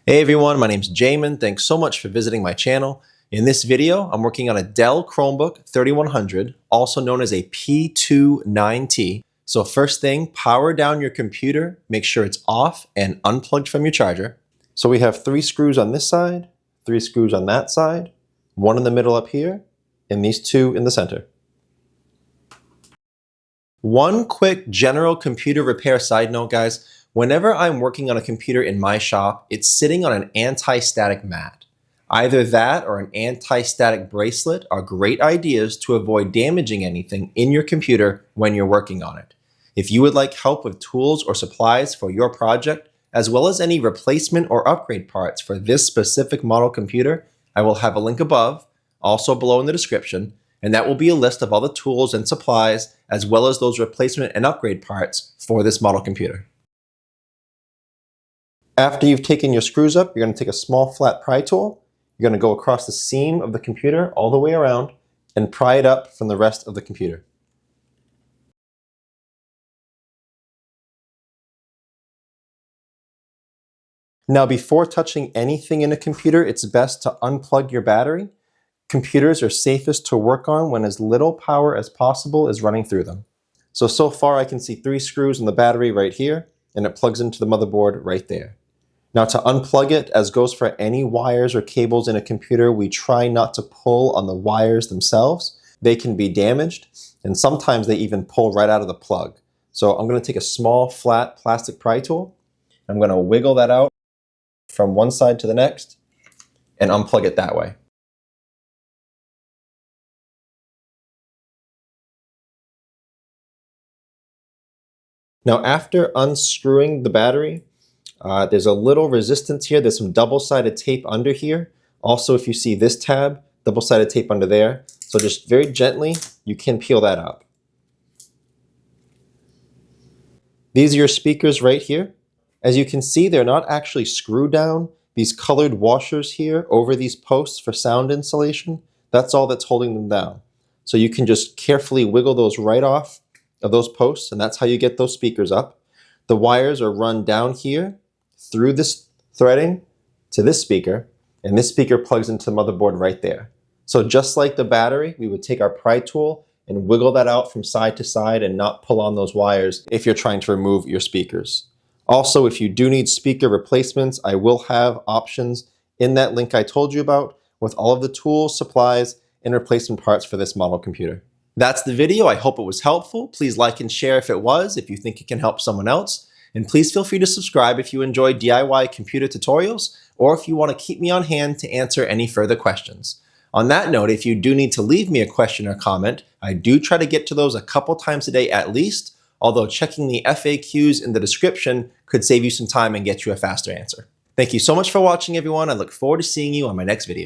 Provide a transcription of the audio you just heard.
Hey everyone, my name's Jamin. Thanks so much for visiting my channel. In this video, I'm working on a Dell Chromebook 3100, also known as a P29T. So first thing, power down your computer, make sure it's off and unplugged from your charger. So we have 3 screws on this side, 3 screws on that side, 1 in the middle up here, and these 2 in the center. One quick general computer repair side note, guys. Whenever I'm working on a computer in my shop, it's sitting on an anti-static mat. Either that or an anti-static bracelet are great ideas to avoid damaging anything in your computer when you're working on it. If you would like help with tools or supplies for your project, as well as any replacement or upgrade parts for this specific model computer, I will have a link above, also below in the description, and that will be a list of all the tools and supplies, as well as those replacement and upgrade parts for this model computer. After you've taken your screws up, you're going to take a small flat pry tool. You're going to go across the seam of the computer all the way around and pry it up from the rest of the computer. Now, before touching anything in a computer, it's best to unplug your battery. Computers are safest to work on when as little power as possible is running through them. So far I can see 3 screws in the battery right here, and it plugs into the motherboard right there. Now to unplug it, as goes for any wires or cables in a computer, we try not to pull on the wires themselves. They can be damaged, and sometimes they even pull right out of the plug. So I'm going to take a small flat plastic pry tool. I'm going to wiggle that out from one side to the next and unplug it that way. Now after unscrewing the battery, there's a little resistance here. There's some double-sided tape under here. Also, if you see this tab, double-sided tape under there. So just very gently, you can peel that up. These are your speakers right here. As you can see, they're not actually screwed down. These colored washers here over these posts for sound insulation, that's all that's holding them down. So you can just carefully wiggle those right off of those posts, and that's how you get those speakers up. The wires are run down here through this threading to this speaker, and this speaker plugs into the motherboard right there. So just like the battery, we would take our pry tool and wiggle that out from side to side and not pull on those wires if you're trying to remove your speakers. Also, if you do need speaker replacements, I will have options in that link I told you about with all of the tools, supplies, and replacement parts for this model computer. That's the video. I hope it was helpful. Please like and share if it was, if you think it can help someone else. And please feel free to subscribe if you enjoy DIY computer tutorials or if you want to keep me on hand to answer any further questions. On that note, if you do need to leave me a question or comment, I do try to get to those a couple times a day at least, although checking the FAQs in the description could save you some time and get you a faster answer. Thank you so much for watching, everyone. I look forward to seeing you on my next video.